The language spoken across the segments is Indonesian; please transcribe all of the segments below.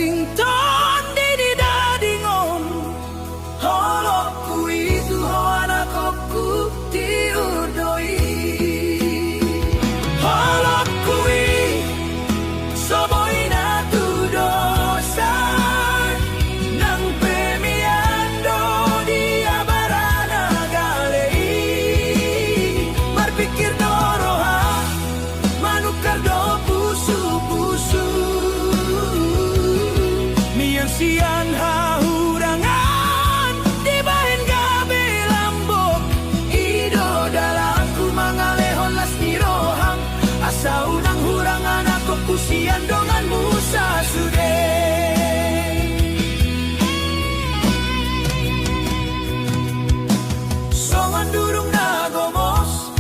Wellington di dadingon holokku itu anakku tiurdoi holokku soboina tu dosa nang pemiando dia barana galei berpikir doroha manukar do pusu-pusu sian hahurangan di bahen gabe lambok ido dalaku mangalehon las nirohang asa unang hurangan aku kusian dongan musa sude songan durung nagomos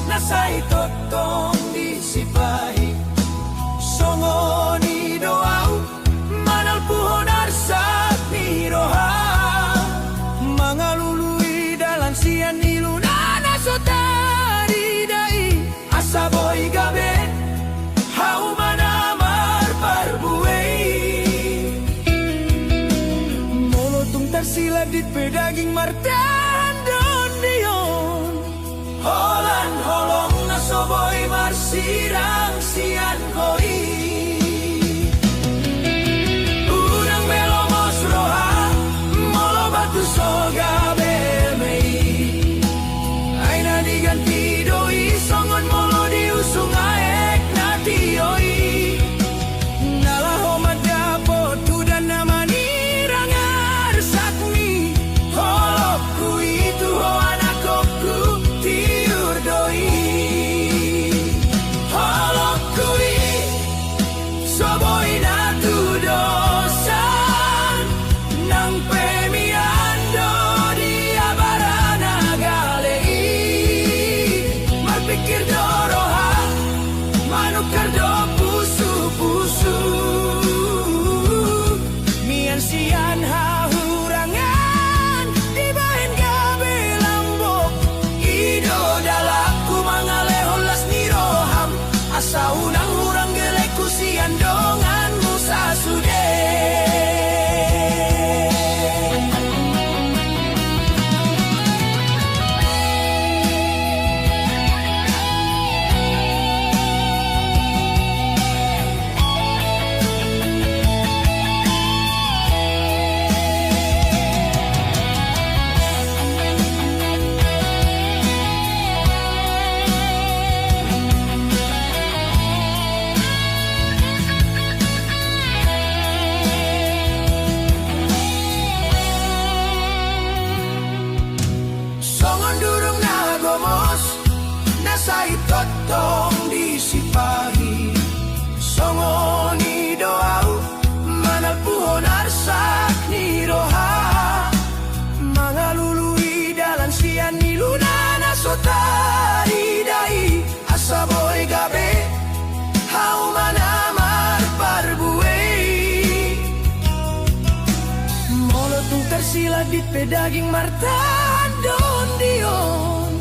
nasai totong disipahi songon idoau manal puhon mangalului dalam sian ilunana sotari dai asaboy gabe hau manamar parbuei molotung tersilap di pedaging martan don dion holan holong nasoboy marsirang sian koi soga belmei aina diganti doi songon molo diusung aek natioi nalaho madapo tu dan namani rangar sakmi holokku itu ho anakku tiur doi holokku soboi natu dosa nang pikir doroha manukar do pusu-pusu mian sian hahurangan di bahen gabe lambok ido dalaku mangalehon las niroham asa unang hurang geleku sian dongan musa sude nasai totong disipahi songoni doau manal puhon arsak niroha mangalului dalam sian nilunana sotari dai asaboy gabe hau manamar parbuei molotung tersilat di pedaging martan don dion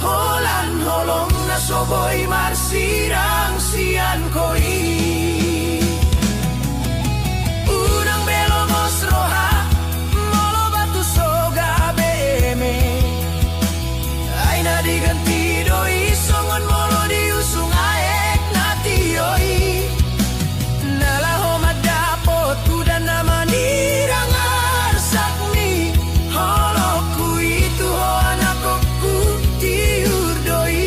holan holong nasoboy marsirang sian koi unang belomos roha molo batu soga beme aina diganti doi songon molo diusung aek natioi nalaho madapo tu dan namani rangar sakmi holokku itu ho anakku tiur doi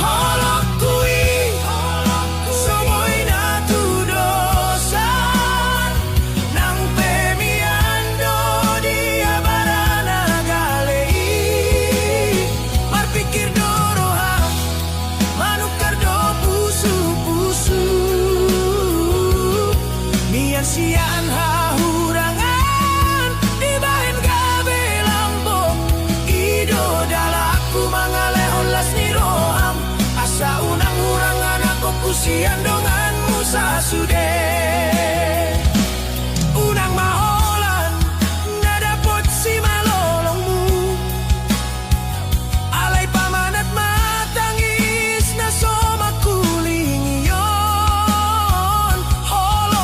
holokku soboy natu dosa nang pemiando dia barana galei berpikir doroha manukar do pusu-pusu mian sian hahurangan di bahen gabe lambok ido dalaku mangalehon las niroham asa unang hurangan aku kusian dongan musa sude unang maholan nadapot si malolongmu alay pamanat matangis na somakuling iyon holo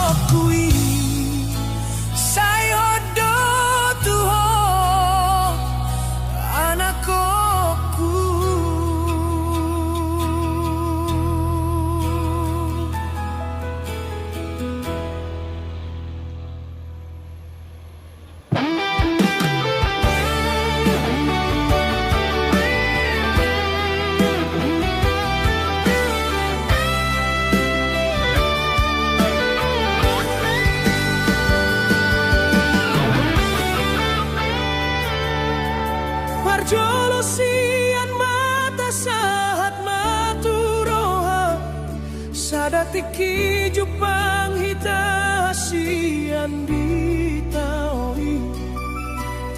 Sadatiki jupang hita hasian di taoi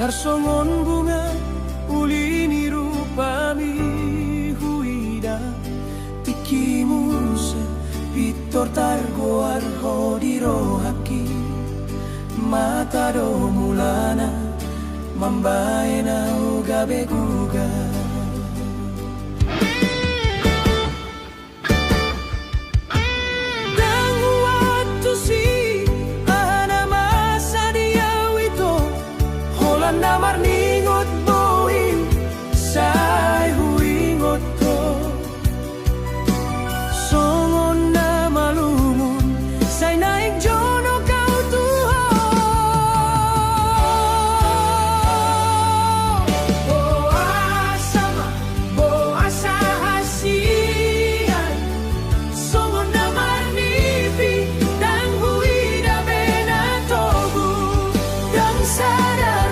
tarsongon bunga ulini rupami huida tikimu se pitor targoar hodiro haki mata do mulana mambaena ugabe guga. Namar ningot bohim say huingot ko songon na malumun say naik jono kau tuho boa sama boa sahasian songon namar nipi dan huida bena tobu dan sadar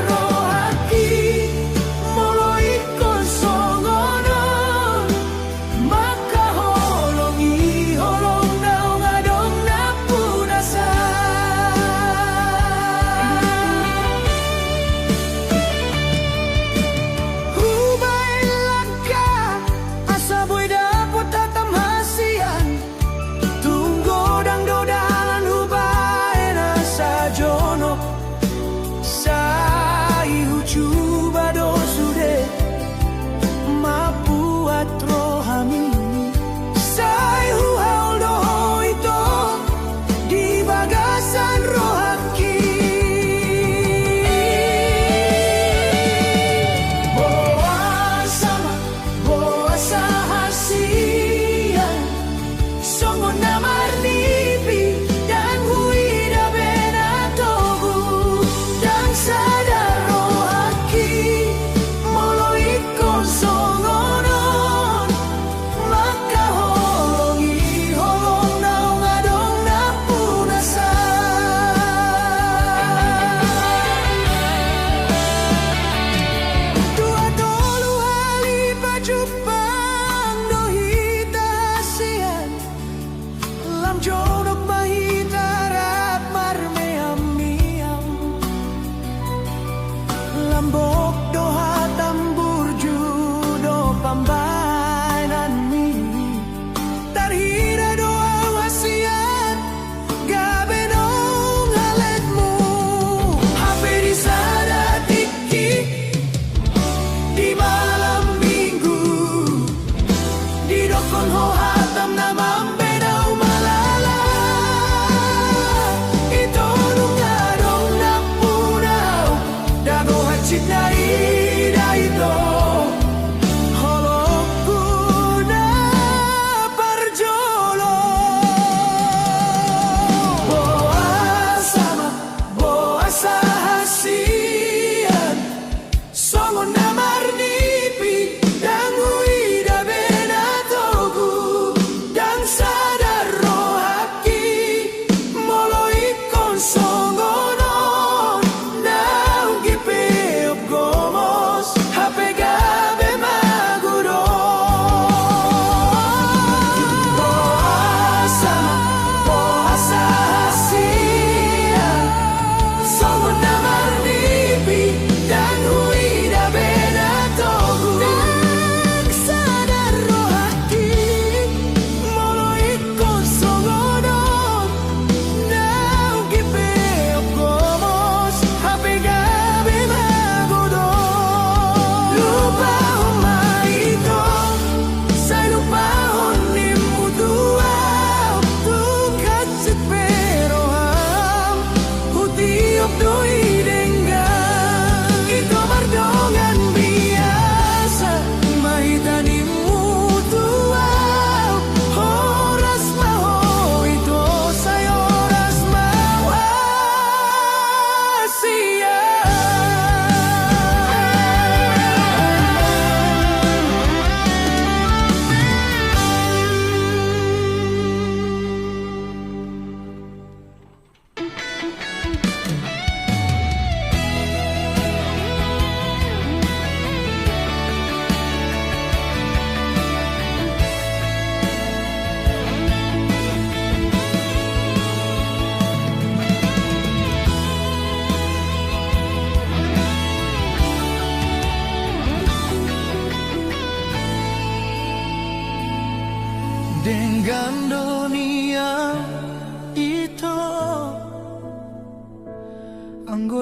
Con ho hatam na mambe na umalala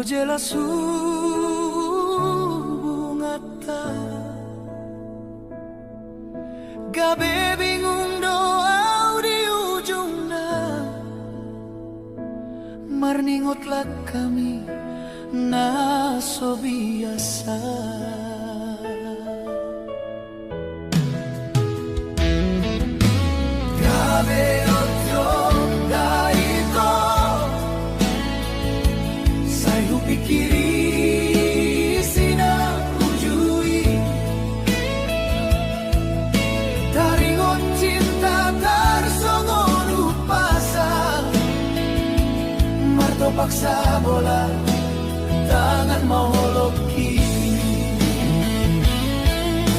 jelas hubungata gabe bingung doa di ujungna marningotlah kami naso biasa gabe otro daito sayu pikiri sina ujui taringot cinta tarsongon upasa marto paksa bola tangan mau holoki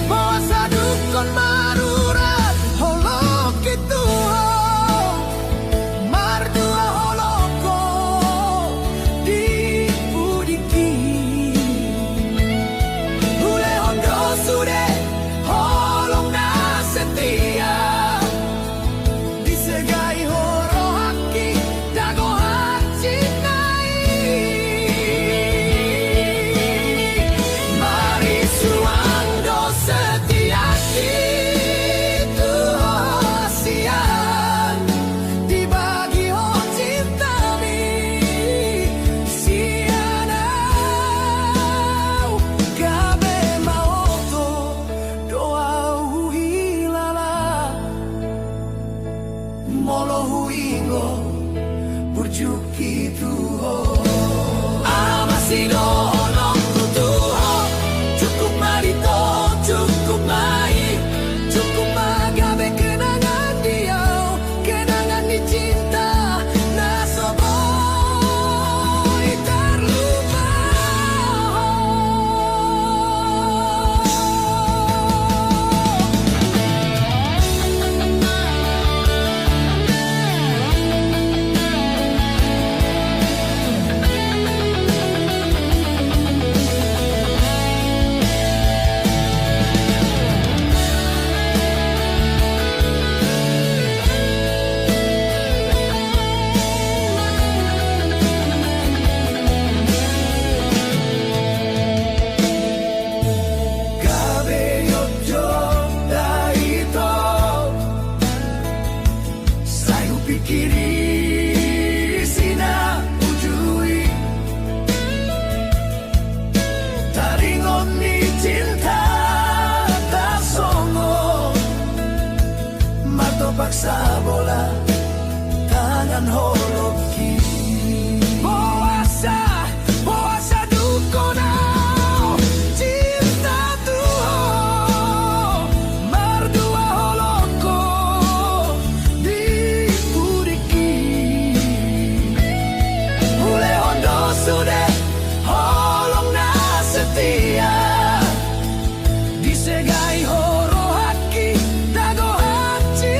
bosa dukun marurat holoki tuho mardua holoko di budiki ule hondo sude holong na setia disegai horo haki dago haci paksa bola tangan holoki boasa dukona cinta tuho mardua holoko di budiki ule hondo sude holong na setia disegai horo haki dago haci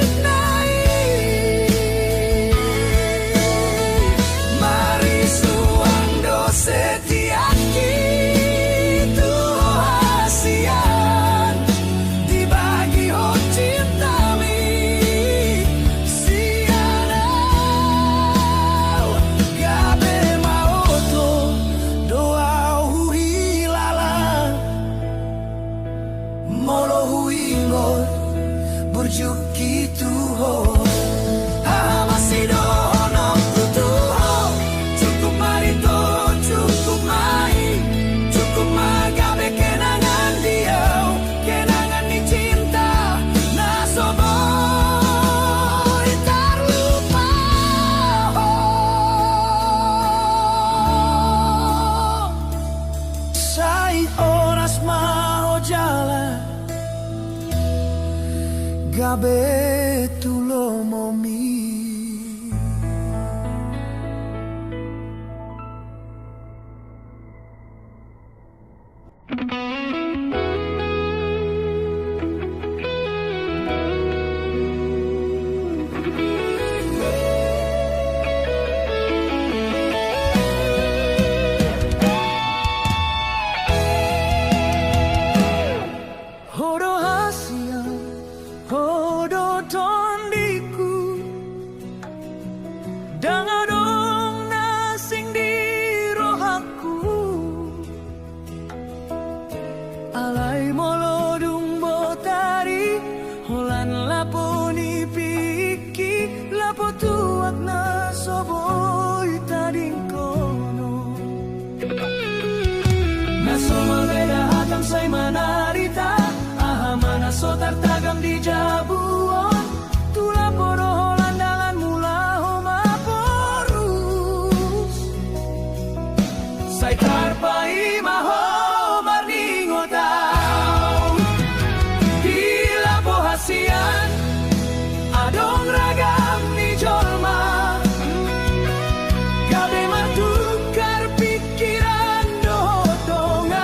burjuki tuho hamasido no tuho cukup marito cukup mai cukup magabe kenangan dia kenangan ni cinta nasoboy terlupa sai oras mau jalan gabe tulo momi Hodo hasia, hodo to say manarita, aha mana so tartagam di jabuon, tula poro landangan mula homa porus. Say tarpai maho marningotau, di lapo hasian, adong ragam ni jolma. Gabe matukar pikiran dotongan,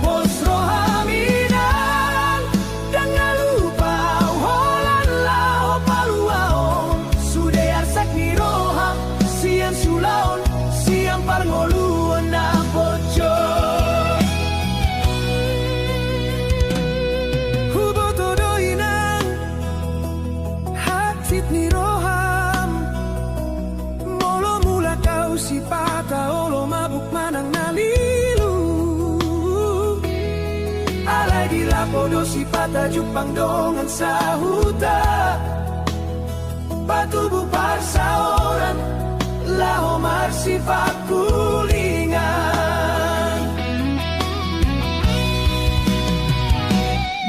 posro haminan, dan lupa holan lao paluaon. Sude arsak ni roham, siang sulaon, siang parngoluan na pojo. Hubo todo inang, hatit ni roham. Molo mula kau si pata olo mabuk manang nalilu. Alay di lapodo si pata jupang dongan sa huta. Patubu parsa orang laho marsi pakulingan.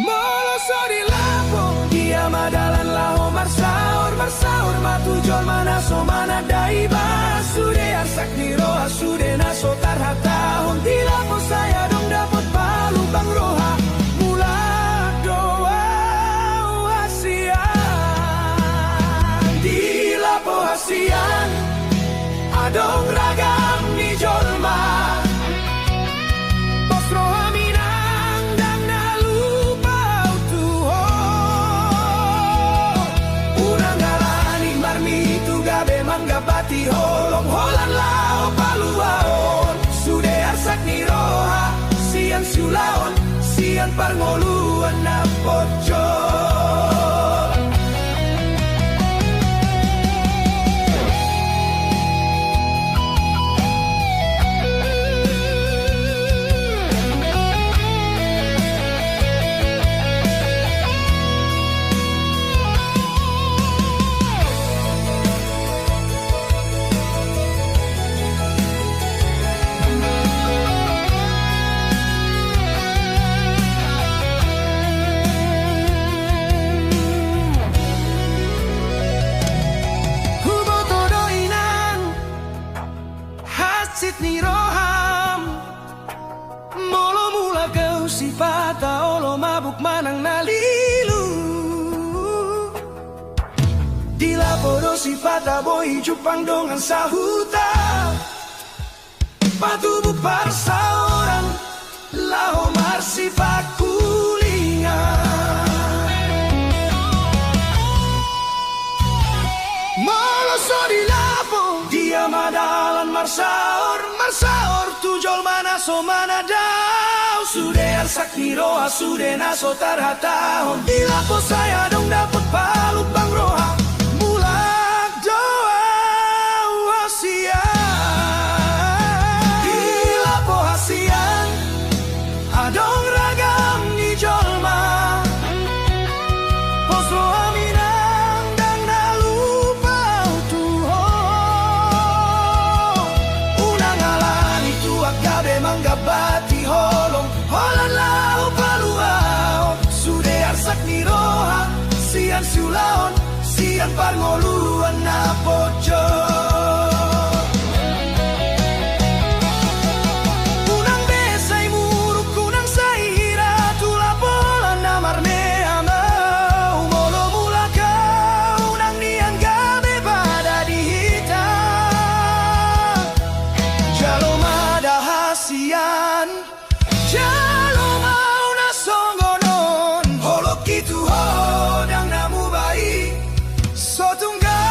Molo so di lapo dia madalan laho marsaor marsaor matujol mana so mana daiba. Sude arsak ni roha sude naso tarhatahon, di lapo saya dong dapat palu bang roha mula doa hasian. Di lapo hasian adong ragam ni jolma, pos roha minang dan nalupa utuho. Unang galani marmi tu gabe manggabati holong holan lao paluaon. Sude arsak ni roha siang sulaon, siang parngoluan na pojo. Sit ni roham, molo mula kau si pata olo mabuk manang nalilu. Di lapodo si pata boy jupang dongan sa huta. Patubu parsa orang laho marsi pakulingan. Molo so di lapo dia madalan marsaor marsaor tujol mana so mana dau. Sude arsak ni roha sude naso tarhatahon, di lapo saya dong dapat palu bang roha mulak doa hasian. Di lapo hasian adong ragam ni jolma, pos roha minang dan nalupa utuho. Unang alani tuak gabe manggabati holong holan lao paluaon. Sude arsak ni roha siang sulaon, siang parngoluan na pojo. Unang besay muruk kunang say hira tula pola na marne amau. Molo mula kau nang niang gabe pada dihita. Jalo mada hasian, jalo mau na songgonon. Holok itu hodang namu baik, so tunggal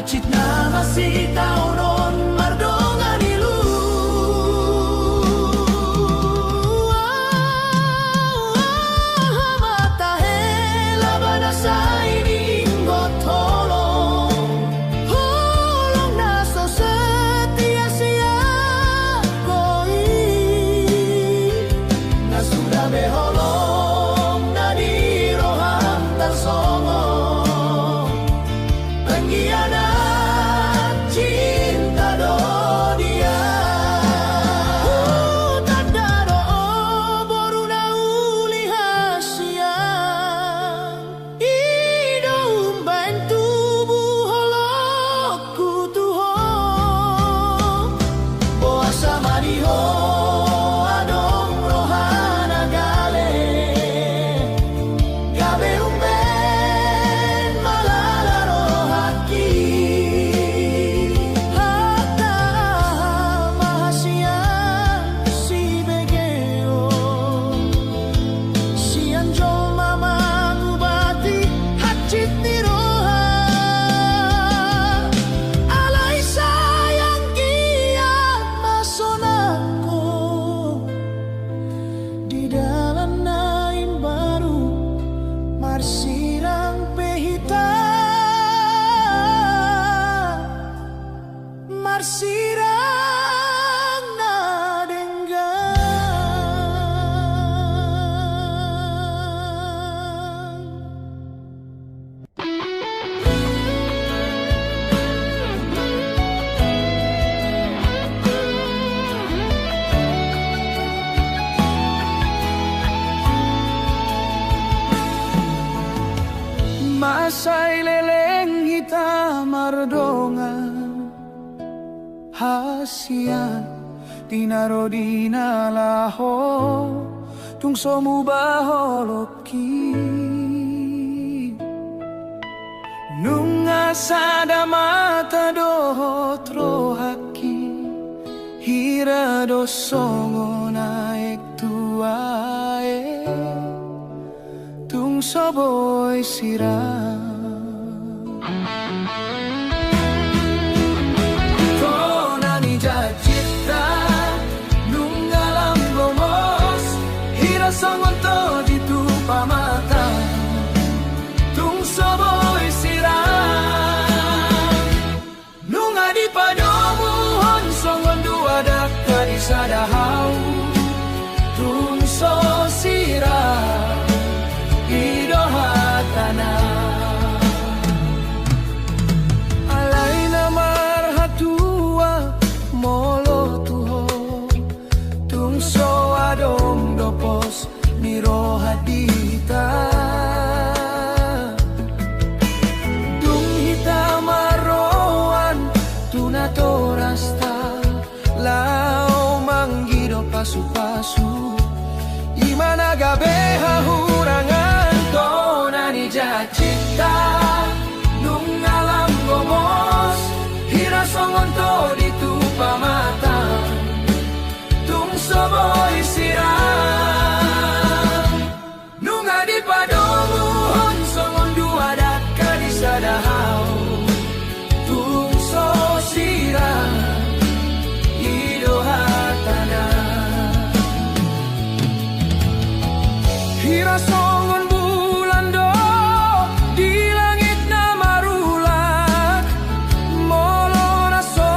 Hacit na masih taunon mardongan ilu mata hela banasa ini tolong holong naso setia sia koi na sudah beholong na di roham dan songo pengkhianat cinta do dia tanda do boru na uli hasian ido umbain tubuh holokku tuho boa sama diho adong rohana gale gabe umben malala rohaki hatta mahasian si begeo sian jol mama ngubati hacit ni roha alai sayang kiat masonako di dalam naim baru marsirang pehita marsirang na denggan Masay leleng hitam mardongan hasian tinaro dinalaho tung somu baholoki nunga sada mata dohot rohaki hira do songo naik tuae tung soboy sirang konani jacita nungalam gomos hira songon to di tupa mata tung soboy sirang nunga di padomu hon songon dua dakka di sadahau tung so sirang idohatana alai namar hatua molo tuho tung so adom dopos miro hadita tung hitam maroan tunato rasta lao manggido pasu-pasu imana gabe hahurangan tonani jacita nungalam gomos hira songon to di tupa mata tung soboy sirang nunga di padomu hon songon dua dakka di sadahau tung so sirang idohatana hira songon bulan do di langit na marulak molo na so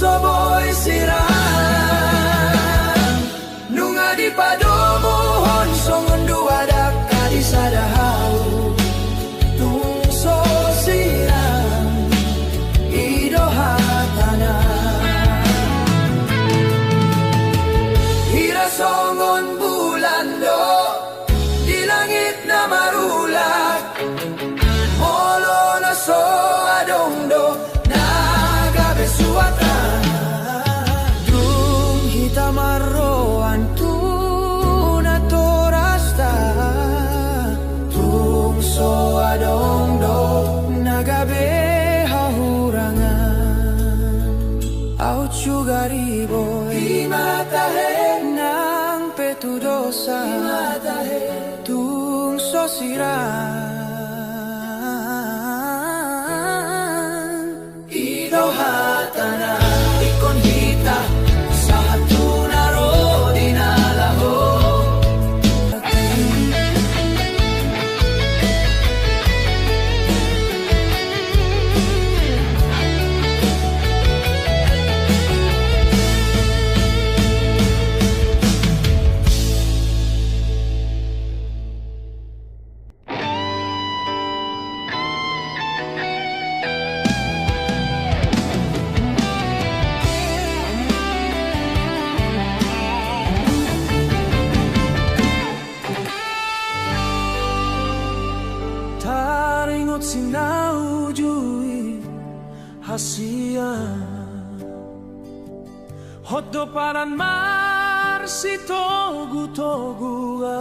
soboy sirang nunga di padomohon songon dua daka di sadahau tung so sirang ido hatana hira songon bulan do di langit na marulat molo na so adong do nagabe suata dung hitamaroan tu na torasta tung so adong do nagabe hahurangan au chugaribo imatahe nang petudosa imatahe tung so sirang hatana ikon hita sa hatuna ro dinalaho taringot sinaujui hasia hodo paran marsi togu-togua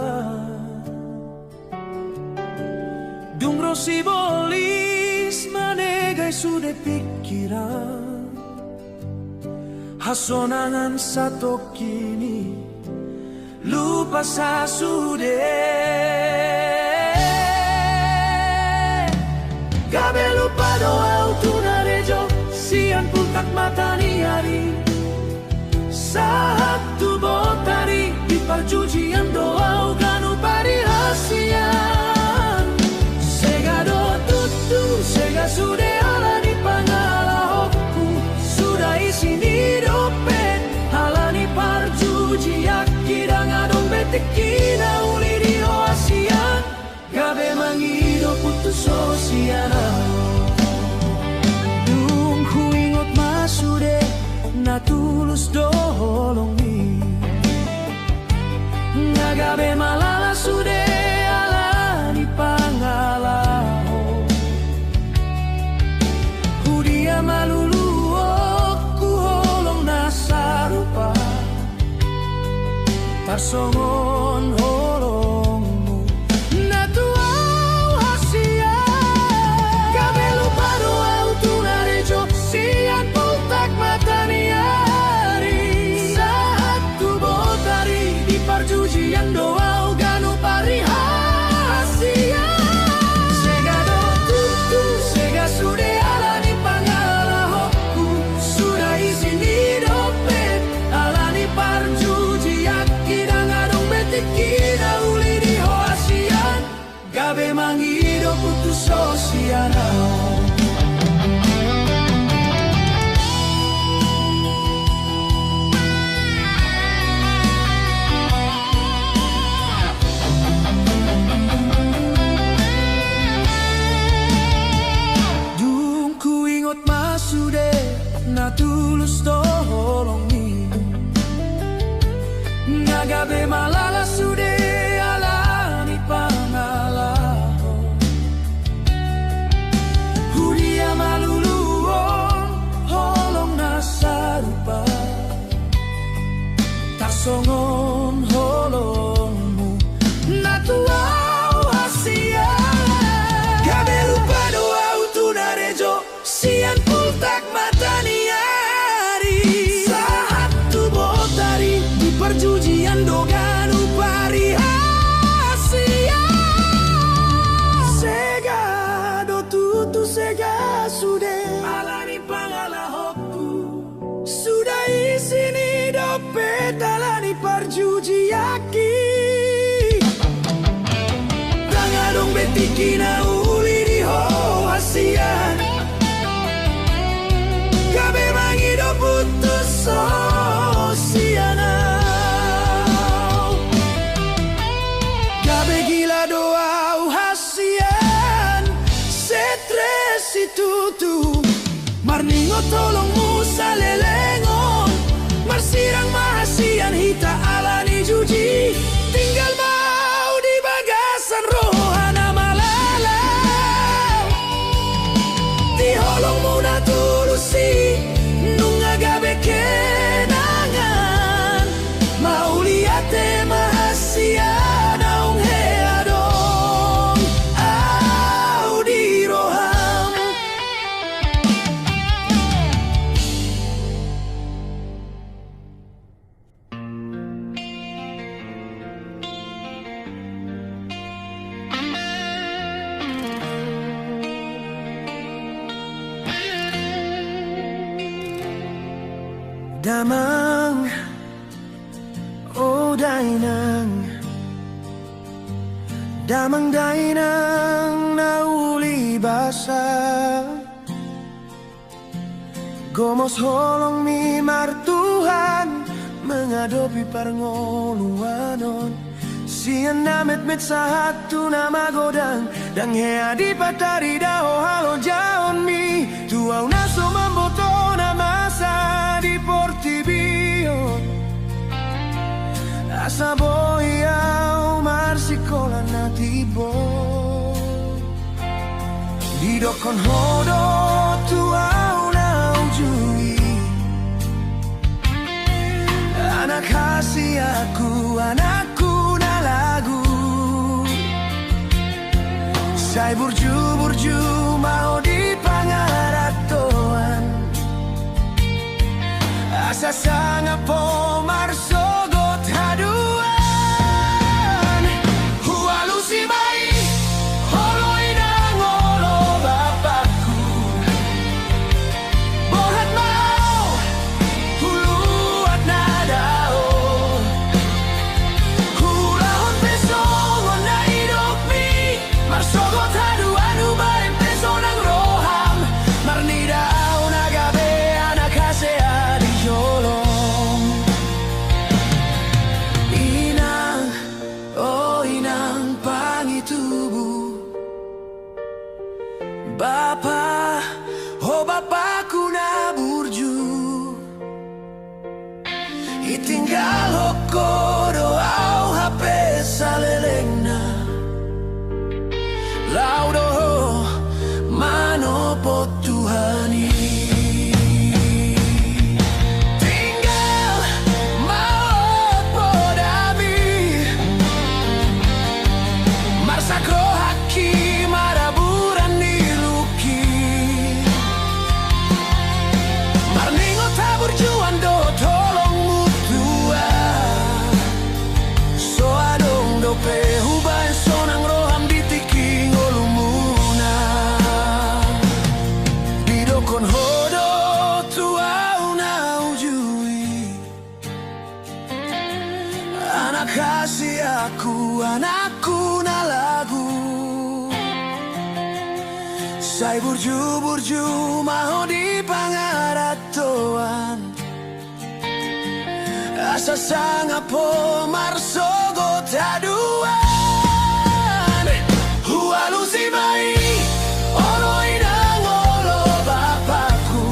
dungro si bolis manegai sude pikiran hasonangan satu kini lupa sa sude gabe lupa doa utunarejo sian puntak matani hari saat tu botari di perjujian doa uganu pari hasian sega do tutu sega sude alani pangalahokku sudah isi di dompet alani parjuji yakidang adong betekina uli di hasian gabe mangido putus sosiana dung huingot masude na tulus dolongi ngagabe malala sude alani pangalaho hudia malulu ku holong nasarupa tarsongon holongmu natuau hasia gabe lupa doa utunarejo sian pultak mataniari saat tu botari di perjujian doa uganu pari hasia sega do tutu sega sude alani pangalahokku sudah isi di dompet alani parjuji yakidang adong betekina uli di hoasian gabe mangido putus sosiana dung ku ingot masude na tulus tolongi ngagabe malala sude alani pangalaho hudia maluluon holong nasarupa tarsongon holongmu natuau hasia gabe lupa doa utunarejo sian pultak mataniari saat tu botari di perjujian doganu pari hasia sega do tutu sega sude alani pangalahokku sudah isini dompet alani parjuji yaki tangadong betikina uli di ho hasian gabe mangido put sosianau. Gabe gila doa hasian setres itu tu. Marningo tolong musa lelengon. Marsirang mahasian hita alani juji. Tinggal mau di bagasan rohana malalau. Tiholong muna tulusi nunga gabe kenangan. Mauliate mahasian aung headong au di roham. Damang, oh dainang, damang dainang nauli basa. Gomos holong mi martuhan mengadopi parngoluanon. Sian namet met sahatu nama godang dang hea di patari dao halo jaon mi. Tuau naso mamboto nama sa di portibio. Asa boiau marsikola natibo. Di dokon hodo tuau na ujui. Anak kasih aku, anakku na lagu. Say burju-burju mau di pangaratoan. Asa sanga po marsogot haduan. Hualusi mai holoi ngolo bapakku. Bohat mau huluat nadao. Hulahon pesongon na idok mi. Marsogot haduan ubain pesonang roham. Marnidao nagabe anak kasea di jolong. Inang, oh inang pangitubu. Bapa, oh bapakku na burju. Itinggal hokodo au hape salelengna. Laudo manopo Tuhani. Tinggal mau podami. Marsakro haki maraburan niluki. Marningo tabur juan do tolong mutua. So adong do pehuban sonang roham ditiki ngolumuna. Didokon hodo tuau na ujui. Anak kasih aku, anakku na lagu. Say burju-burju mau di pangaratoan. Asa sanga po marsogot haduan. Hualusi mai oloi ngolo bapakku.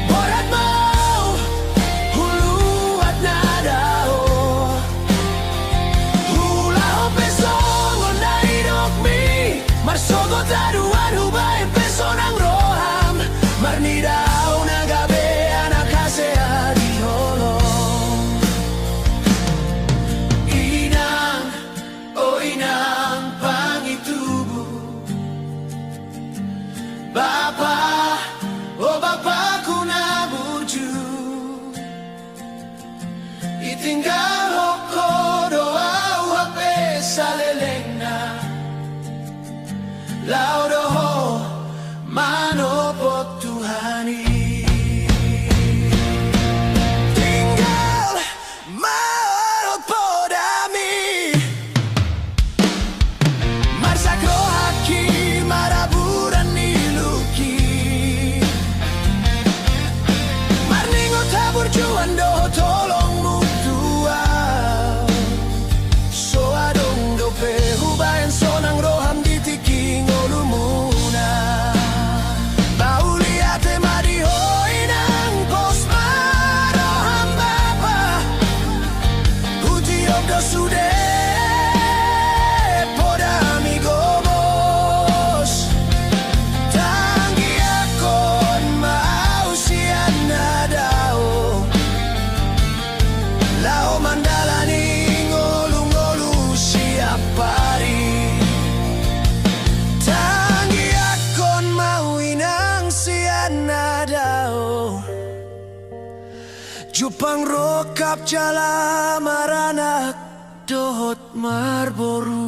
Borat mau huluat nadao. Hulao pesongon na idok mi. Marsogot haduan ubain pesonang roham. Marnidao nagabe anak kasea di holong. Ina pando tolong mutua so adong dope hubayan sonang roham ditiki ngolumuna bauliate madihoi nang kosma roham bapa huti obdo sude Jupang rokap jala maranak dohot marboru.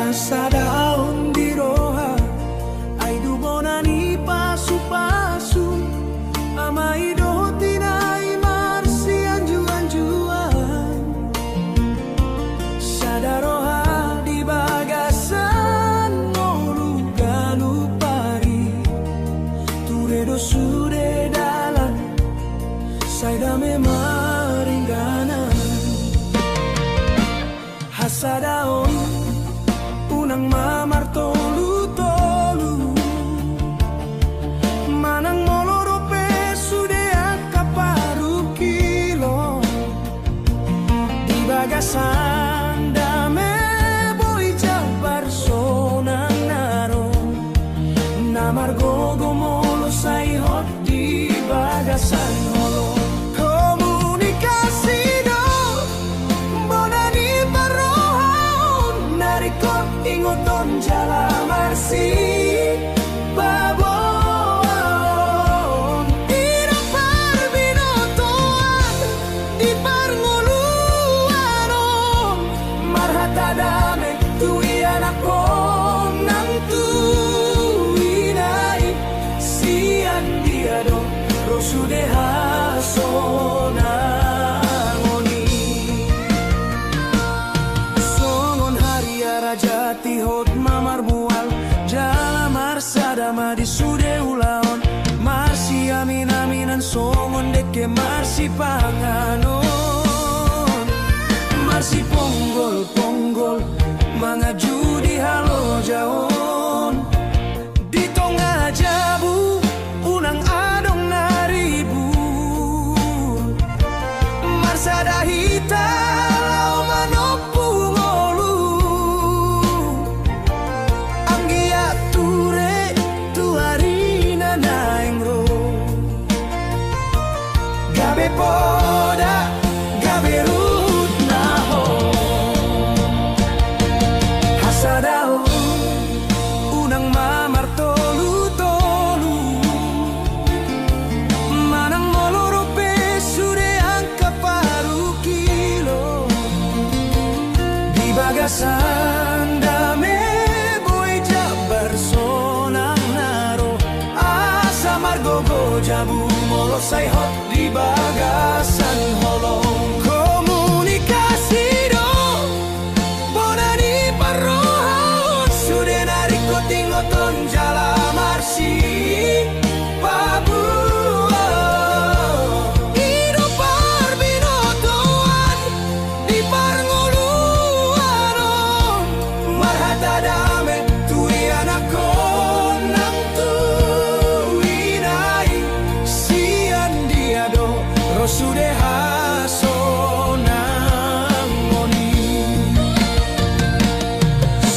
Sa daon di roha ay dubonani pasu-pasu amai dotinai marsian juan-juan sada roha di bagasan ngolu galupari turedo sude dalan saidame maringganan hasadaon unang mamar tolu-tolu manang molorope sude akaparu kilo di bagasan dame boy jabar sonang naro namar gogo molo sai hot di bagasan holo ingoton jala marsi babon ira parbinotoan di parngoluanon marhata dame tui anakon nang tuinai sian diado rosude hasona jati hot mamar mual jala marsa dama di sude ulaon marsi amin aminan songon deke marsi panganon marsi ponggol ponggol mangaju di halo jaon di tonga jabu unang adong naribu marsa dahita lau manopu poda gaberut naho hasadao unang mamar tolu-tolu manang molorope sude angka paru kilo di bagasan dame boy jabar sonang naro asa margogo jabu molo sai hot di bagasan holong komunikasi do bonani parohon sudah nariko tingoton jala marsi Papua ido parbinotoan di parngoluanon marhata dame tui anakon nang tuinai sian diado rosude hasonang ngoni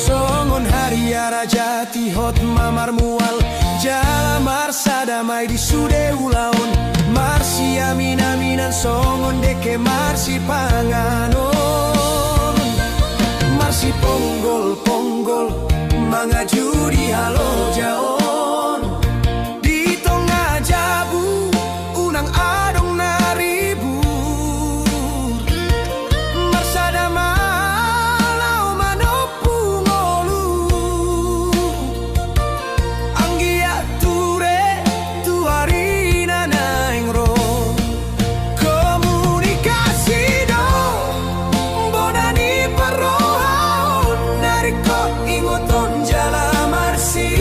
songon hariara jati hot mamar mual jala marsa damai di sude ulaon marsi amin aminan songon deke marsi panganon marsi ponggol ponggol mengaju di halo jaon di tengah jabu unang adong naribu marsada malau manopu ngolu anggia ture tuarina naingro komunikasi dong bonani perrohaon nariko ingoton jala marsi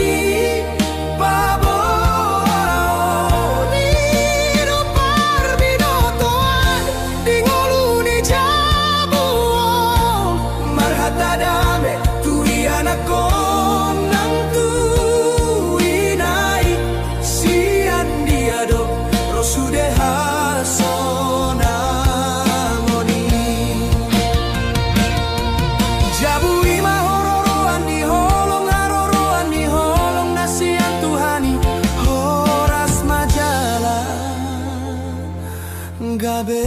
Gabe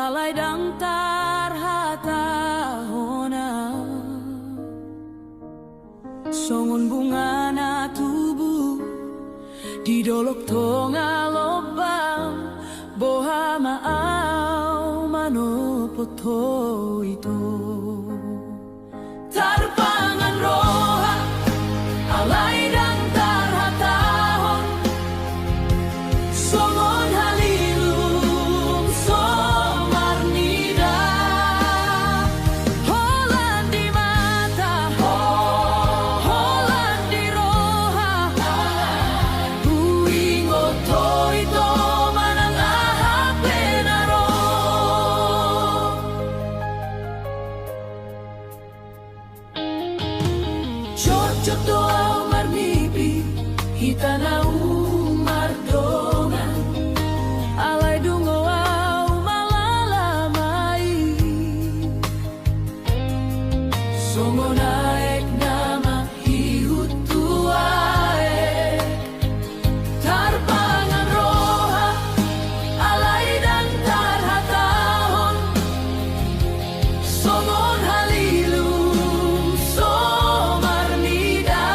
alai dang tarhata hona songon bunga na tubuh di dolok tonga lobang boha maau manopoto itu tarpangan roha alai dang tarhata hon songon halilum somarnida Holland di mata Holland di roha buingo toito manang ahap penaro Cocok doa marmipi hitanau mardongan alai dungo au malalamai songo naik nama hiutuae tarpangan roha alai dan tarhatahon songon halilum somarnida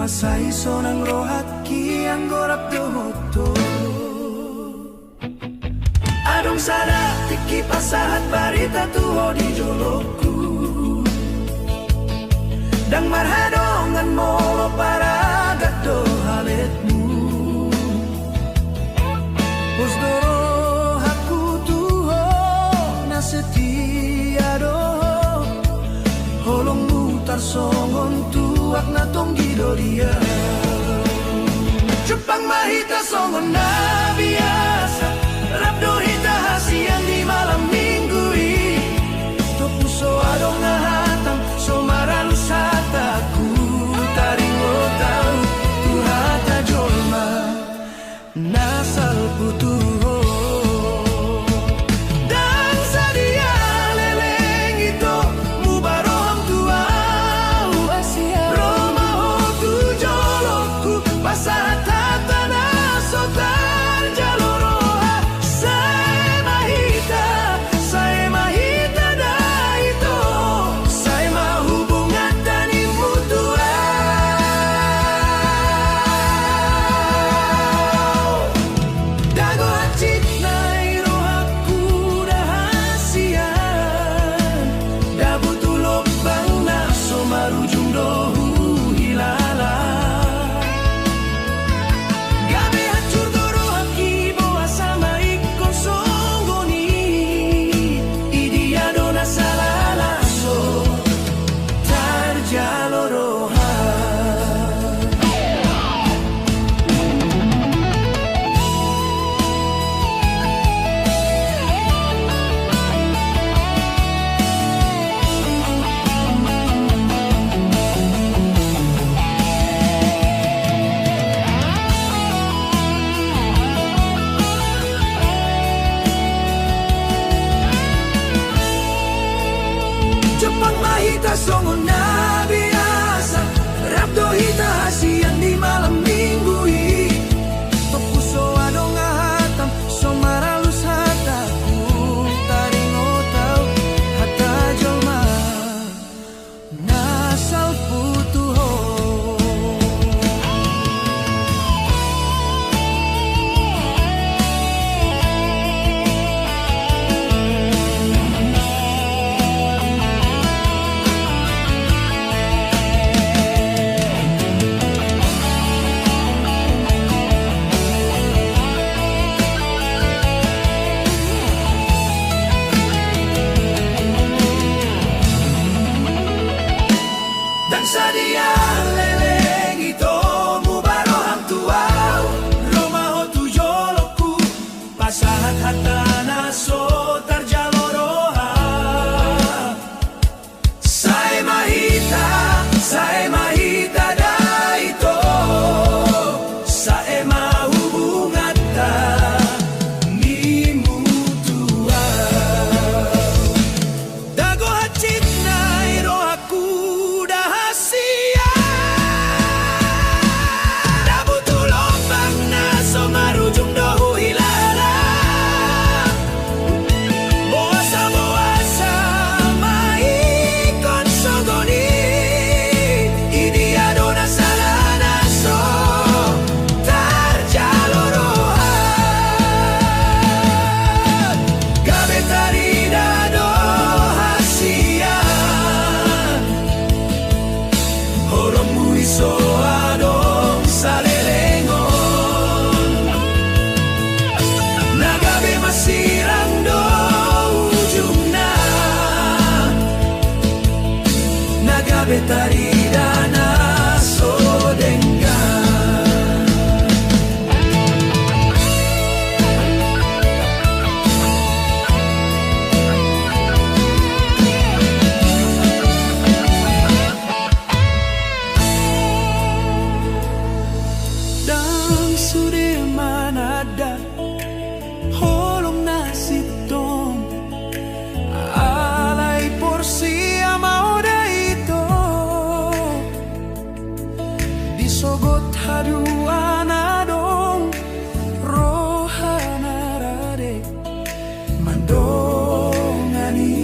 masai sonang rohaki ang gorap dohoto. Adong sada tiki pasahat barita tuho di joloku. Dang marhadongan molo para gato haletmu. Pusdoro haku tuho na setia doho. Holongmu tarsongon tuak na tonggido dia. Jepang mahita songon na biasa. Rabdo hita hasian di malam minggu i. Topuso adong nahatang so maralus hataku. Taringo tau tu hata jolma nasal putuho. Dan sadia leleng itu mubaroham tuau. Roma ho tu jolokku pasahat hatana sotar jaloroha. Saya mahita da ito. Saya mahubungan tani mutua. Dago hacit na irohaku dahasian. Dabutulog bang na somarujung dohu hilala. Gabi hancur dorohaki bawa sama ikon songgoni. Idia dona salalaso tarjaloroha. Jepang mahita songon na biasa. Rabdo hita hasian di malam minggu i. Topuso adong ahatam so maralus hataku. Taringo tau hata jolma nasal putuho. Dan sadia leleng ito mubaroham tuau. Roma ho tu joloku pasahat hatana so tarjaloroha. Saya mahita da ito. Saya mahubungan ta ni mutua. Dago hacit na irohaku dahasian. Dabutulog bang na so marujung dohu hilala. Boasa maikon sogoni. Idia dona salana so tarjaloroha. Gabe tarida do hasian. Holongmu iso adong salelengon. Nagabe masirang do ujungna. Nagabe tarida na so denggan. Dan sudir manada holong nasitong. Alay porsi amao da ito. Disogot haduan adong rohana rade mandongani.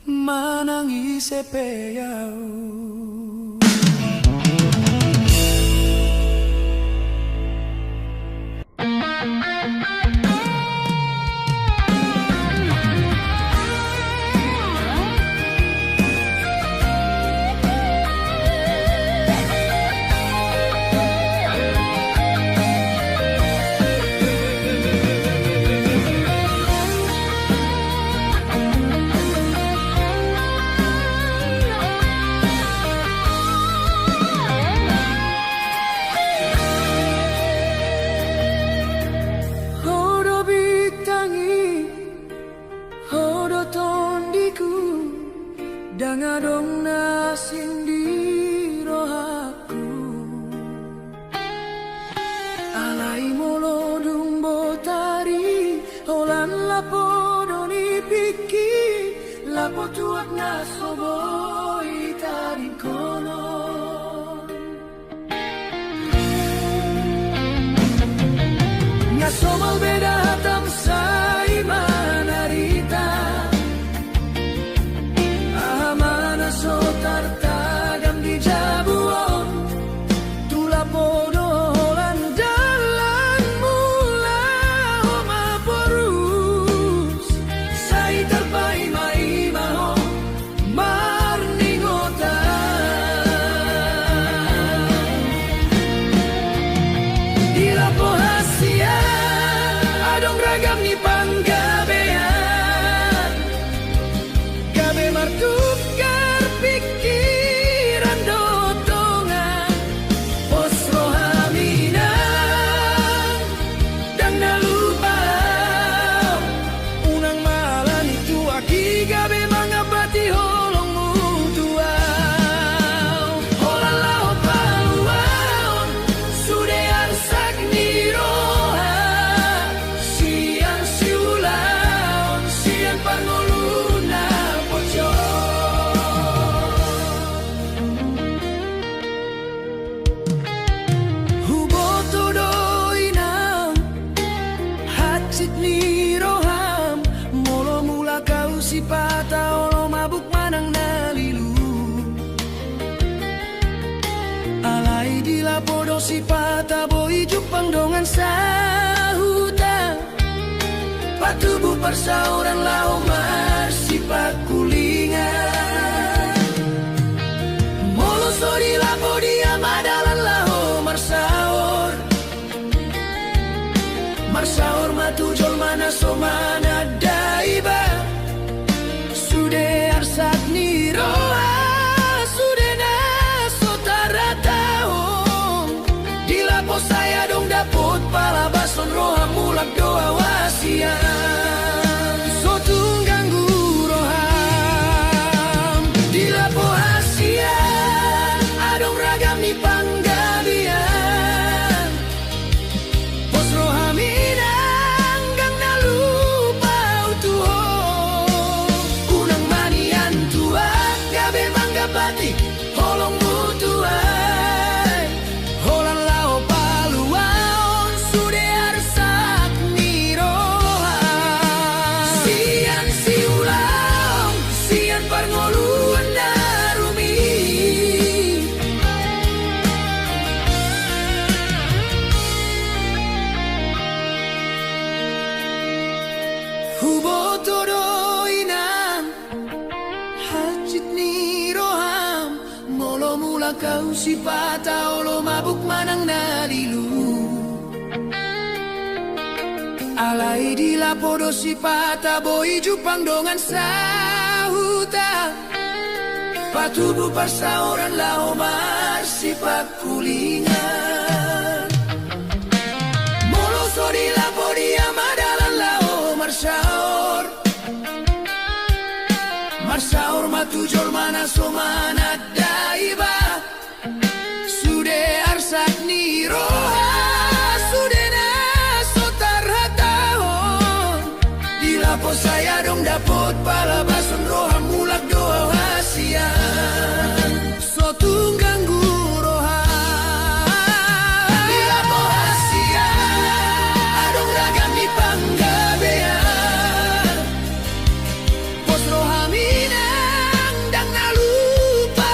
Manang isepeyau. Dang adong nasin di rohaku, alai molodung botari, olan lapo doni piki, lapo tuak nasoboi tadi kono. Ngasomal beda hatam sai manarita, amana sotar tagam di jabuon, tula podolan dalan mula homa porus, sai terpai mai maho marningota. Di lapo hasia adong ragam ni panggabean, gabe martukar pikiran dotongan, pos rohaminan dan nalupa unang malan itu aki gabe mangabati holong mutuaw. Holalao paluaon sude arsak ni roha, siang siulaon siang panguluna poco. Huboto doinam hacit ni roham, molo mula kau si pata olo mabuk manang nalilu, alai di lapodo si pata boi jupang dongan sahuta, patubu persauran lau mar si pakulingan, molo sori lapo dia madalan lau marsaor, marsaor matujol mana somana daiba, sude arsak ni roa, sude na sotara taong, di lapo saya dong dapot pala bason roha mulak doa wasian, sotung ganggu roham. Di lapo hasian adong ragam ni panggabian, pos rohaminang gang nalupa utuho, unang manian tua gabe manggapati holong mutuai, holan lao paluaon sude arsak ni roha, sian siulaong sian parngoluan darumi. Huboto doinam hacit ni roham, molo mula kau si pata olo mabuk manang nalilu, alai di lapodo si pata boi jupang dongan sahuta, patubu persauran lau mar si pakulingan, molo sori lapo dia madalan lau marsaor, marsaor matujol mana somana daiba, sude arsak ni roha, sude na sotar hatahon, di lapo saya dong dapot pala bason roha mulak doa hasian, sotung ganggu roha. Di lapo hasian adong ragam ni panggabean, pos rohaminang dang nalupa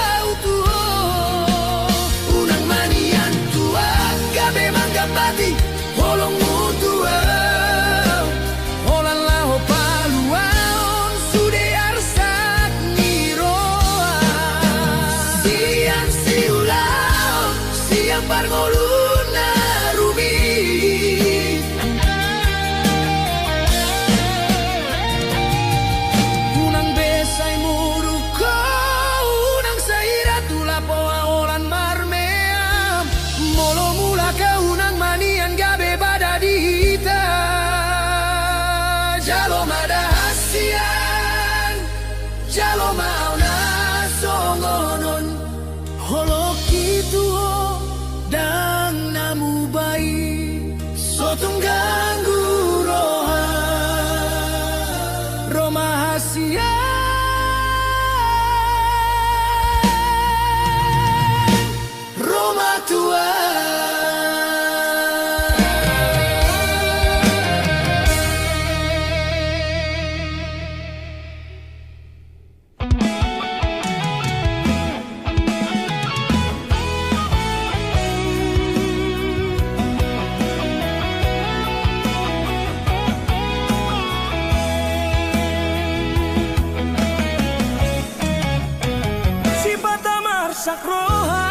sakroha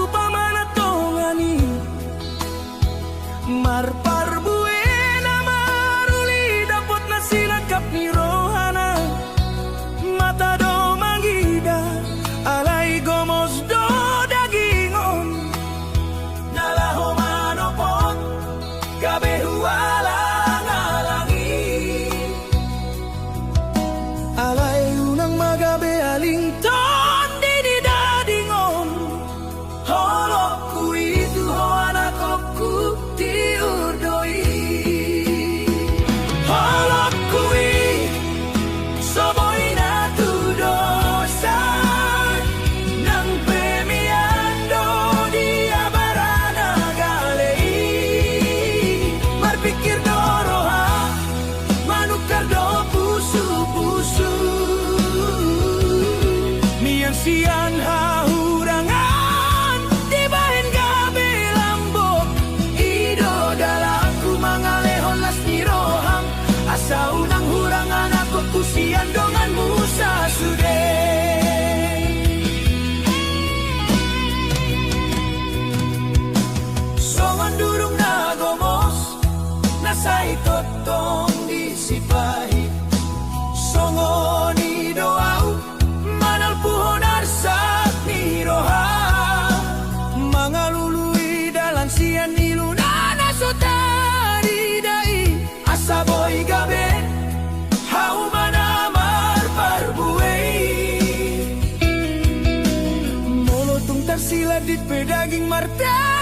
upamana tongani marpar buena maruli dapat nasilakap ni rohana mata do mangida alay gomos do dagingon nalaho manopot gabe huwalang alangi alay unang magabe aling ton di dadingon holok ku itu ho anakku di urdoi holok ku soboy na tudosa nang premiando di abarana galei marpikir doroha manukar do pusu-pusu mian sian hahurangan di bahin gabe lambok ido dalaku mangalehon las niroham asa unang hurangan aku kusian dongan musa sude songon durung nagomos nasay totong disipahi songon idoau manal puhonar sak niroha mangalului dalan sian nilunana sotari dai asaboy gabe hau manamar parbuei molotung tersilat di pedaging marta